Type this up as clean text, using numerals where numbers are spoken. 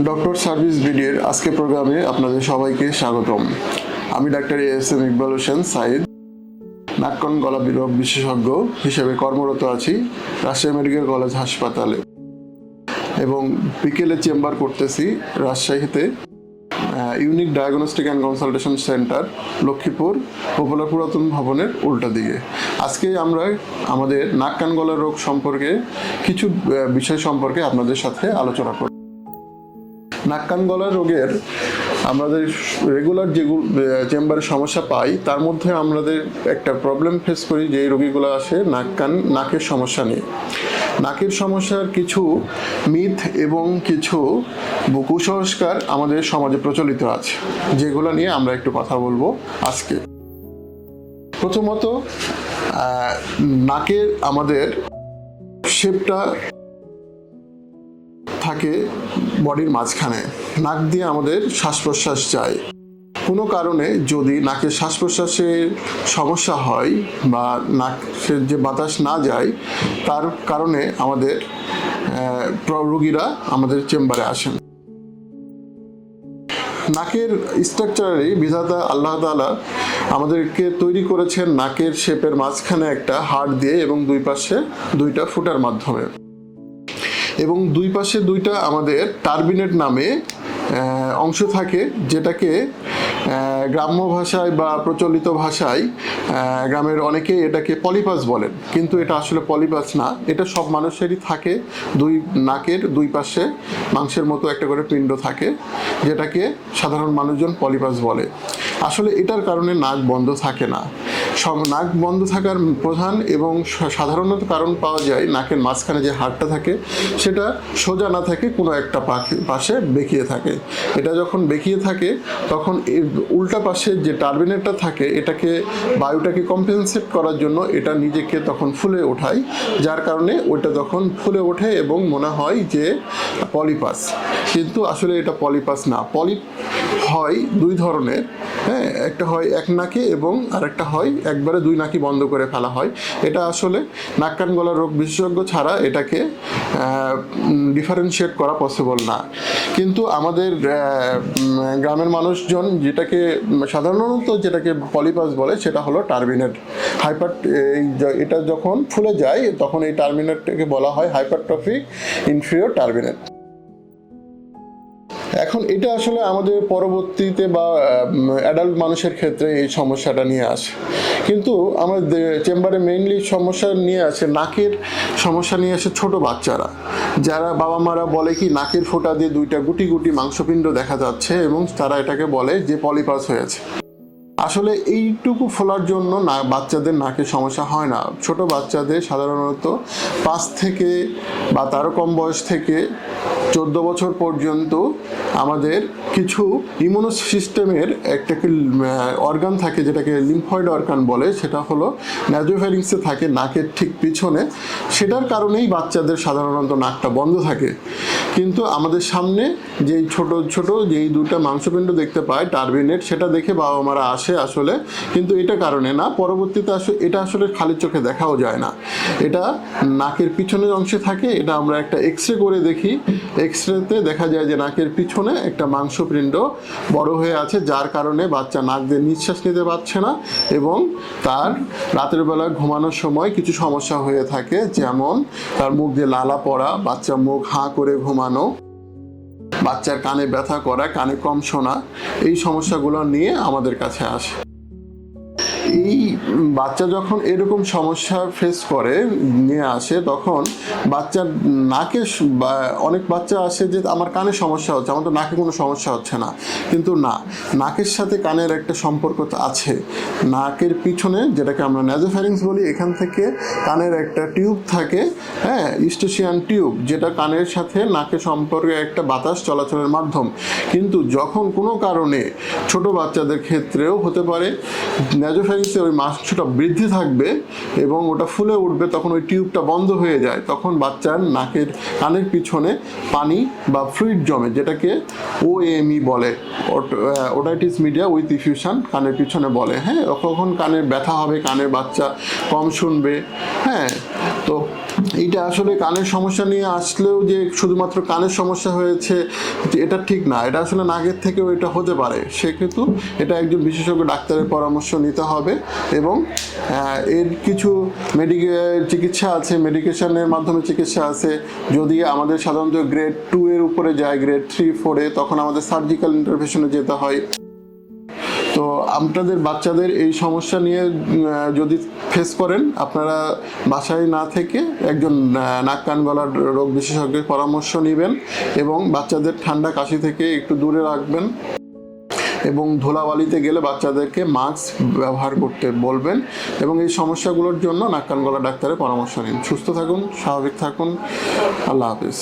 Doctor service বিডির আজকে প্রোগ্রামে আপনাদের সবাইকে স্বাগতম। আমি doctor S M Iqbal Hossain Sayeed, নাক কান গলা বিভাগ বিশেষজ্ঞ হিসেবে কর্মরত আছি রাজশাহী মেডিকেল কলেজ হাসপাতালে এবং বিকেলে চেম্বার করতেছি রাজশাহীতে unique diagnostic and consultation centre, Lakshmipur popular পুরাতন ভবনের উল্টা দিকে। আজকে আমরা আমাদের নাক কান গলার রোগ সম্পর্কে কিছু বিষয় সম্পর্কে আপনাদের সাথে আলোচনা করব। নাক কান গলার রোগের আমাদের রেগুলার যেগুলো চেম্বারে সমস্যা পাই তার মধ্যে আমাদের একটা প্রবলেম ফেস করি, যে রোগীগুলো আসে নাকের সমস্যা নিয়ে। নাকের সমস্যার কিছু মিথ এবং কিছু কুসংস্কার আমাদের সমাজে প্রচলিত আছে, যেগুলো নিয়ে আমরা একটু কথা বলবো আজকে। প্রথমত, নাকের আমাদের শেপটা থাকে বডির মাঝখানে। নাক দিয়ে আমাদের শ্বাস প্রশ্বাস যায়। কোনো কারণে যদি নাকের শ্বাস প্রশ্বাসের সমস্যা হয় বা নাকের যে বাতাস না যায়, তার কারণে আমাদের রোগীরা আমাদের চেম্বারে আসেন। নাকের স্ট্রাকচারে বিধাতা আল্লাহ তাআলা আমাদেরকে তৈরি করেছেন নাকের শেপের মাঝখানে একটা হাড় দিয়ে এবং দুই পাশে দুইটা ফুটার মাধ্যমে, এবং দুই পাশে দুইটা আমাদের টার্বিনেট নামে অংশ থাকে, যেটাকে গ্রাম্য ভাষায় বা প্রচলিত ভাষায় গ্রামের অনেকেই এটাকে পলিপাস বলেন, কিন্তু এটা আসলে পলিপাস না। এটা সব মানুষেরই থাকে। নাকের দুই পাশে মাংসের মতো একটা করে পিণ্ড থাকে, যেটাকে সাধারণ মানুষজন পলিপাস বলে। আসলে এটার কারণে নাক বন্ধ থাকে না। নাক বন্ধ থাকার প্রধান এবং সাধারণত কারণ পাওয়া যায় নাকের মাঝখানে যে হাড়টা থাকে সেটা সোজা না থাকে, কোনো একটা পাশে বেঁকিয়ে থাকে। এটা যখন বেঁকিয়ে থাকে তখন উল্টা পাশে যে টার্বিনেটটা থাকে, এটাকে বায়ুটাকে কম্পেনসেট করার জন্য এটা নিজেকে তখন ফুলে ওঠায়, যার কারণে ওইটা তখন ফুলে ওঠে এবং মনে হয় যে পলিপাস। কিন্তু আসলে এটা পলিপাস না। পলিপ হয় দুই ধরনের, হ্যাঁ, একটা হয় এক নাকে এবং আরেকটা হয় একবারে দুই নাকি বন্ধ করে ফেলা হয়। এটা আসলে নাক কান গলার রোগ বিশেষজ্ঞ ছাড়া এটাকে ডিফারেন্সিয়েট করা পসিবল না। কিন্তু আমাদের গ্রামের মানুষজন সাধারণত যেটাকে পলিপাস বলে সেটা হলো টার্বিনেট। এটা যখন ফুলে যায় তখন এই টার্বিনেটটাকে বলা হয় হাইপারট্রফিক ইনফিরিয়র টার্বিনেট। এখন এটা আসলে আমাদের পরবর্তীতে বা অ্যাডাল্ট মানুষের ক্ষেত্রে এই সমস্যাটা নিয়ে আসে, কিন্তু আমাদের চেম্বারে মেইনলি সমস্যা নিয়ে আসে, নাকের সমস্যা নিয়ে আসে ছোট বাচ্চারা, যারা বাবা মারা বলে কি নাকের ফোঁটা দিয়ে দুইটা গুটি গুটি মাংসপিণ্ড দেখা যাচ্ছে এবং তারা এটাকে বলে যে পলিপাস হয়েছে। আসলে এইটুকু ফোলার জন্য বাচ্চাদের নাকের সমস্যা হয় না। ছোট বাচ্চাদের সাধারণত 5 থেকে বা তারও কম বয়স থেকে 14 বছর পর্যন্ত আমাদের কিছু ইমিউনো সিস্টেমের একটা অর্গান থাকে, যেটাকে লিম্ফয়েড অর্গান বলে, সেটা হলো ন্যাজোফ্যারিংসে থাকে নাকের ঠিক পিছনে। সেটার কারণেই বাচ্চাদের সাধারণত নাকটা বন্ধ থাকে। কিন্তু আমাদের সামনে যেই ছোট ছোট যেই দুটা মাংসপিণ্ড দেখতে পায় টার্বিনেট, সেটা দেখে বাবা মারা আসে আসলে, কিন্তু এটা কারণে না। পরবর্তীতে এটা আসলে খালি চোখে দেখাও যায় না। এটা নাকের পিছনের অংশে থাকে। এটা আমরা একটা এক্সরে করে দেখি। এক্সরেতে দেখা যায় যে নাকের পিছনে একটা মাংসপিণ্ড বড় হয়ে আছে, যার কারণে বাচ্চা নাক দিয়ে নিঃশ্বাস নিতে পারছে না এবং তার রাতের বেলা ঘুমানোর সময় কিছু সমস্যা হয়ে থাকে, যেমন তার মুখ দিয়ে লালা পড়া, বাচ্চা মুখ হাঁ করে ঘুমানো, বাচ্চার কানে ব্যথা করা, কানে কম শোনা, এই সমস্যাগুলো নিয়ে আমাদের কাছে আসে। এই বাচ্চা যখন এরকম সমস্যা ফেস করে নিয়ে আসে, তখন বাচ্চার নাকে অনেক বাচ্চা আসে যে আমার কানে সমস্যা হচ্ছে, আমার তো নাকে কোনো সমস্যা হচ্ছে না। কিন্তু না, নাকের সাথে কানের একটা সম্পর্ক আছে। নাকের পিছনে, যেটাকে আমরা ন্যাজোফ্যারিংস বলি, এখান থেকে কানের একটা টিউব থাকে, হ্যাঁ, ইউস্টেশিয়ান টিউব, যেটা কানের সাথে নাকের সম্পর্কে একটা বাতাস চলাচলের মাধ্যম। কিন্তু যখন কোনো কারণে ছোট বাচ্চাদের ক্ষেত্রেও হতে পারে ন্যাজোফ্যারিংস হয়েছে ওই মাংসটা বৃদ্ধি থাকবে এবং ওটা ফুলে উঠবে, তখন ওই টিউবটা বন্ধ হয়ে যায়, তখন বাচ্চার কানের পিছনে পানি বা ফ্লুইড জমে, যেটাকে ওএমই বলে, ওটাইটিস মিডিয়া উইথ ইফিউশন কানের পিছনে বলে। হ্যাঁ, তখন কানের ব্যথা হবে, কানের বাচ্চা কম শুনবে। হ্যাঁ, তো এইটা আসলে কানের সমস্যা নিয়ে আসলেও যে শুধুমাত্র কানের সমস্যা হয়েছে এটা ঠিক না, এটা আসলে নাকের থেকেও এটা হতে পারে। সেক্ষেত্রে এটা একজন বিশেষজ্ঞ ডাক্তারের পরামর্শ নিতে হবে এবং এর কিছু চিকিৎসা আছে, মেডিকেশনের মাধ্যমে চিকিৎসা আছে। যদি আমাদের সাধারণত গ্রেড 2 এর উপরে যায়, গ্রেড 3-4-এ, তখন আমাদের সার্জিক্যাল ইন্টারভেনশনে যেতে হয়। তো আপনাদের বাচ্চাদের এই সমস্যা নিয়ে যদি ফেস করেন, আপনারা বাসায় না থেকে একজন নাক কান গলার রোগ বিশেষজ্ঞের পরামর্শ নেবেন এবং বাচ্চাদের ঠান্ডা কাশি থেকে একটু দূরে রাখবেন এবং ধুলাবালিতে গেলে বাচ্চাদেরকে মাস্ক ব্যবহার করতে বলবেন এবং এই সমস্যাগুলোর জন্য নাক কান গলা ডাক্তারের পরামর্শ নিন। সুস্থ থাকুন, স্বাভাবিক থাকুন। আল্লাহ হাফিজ।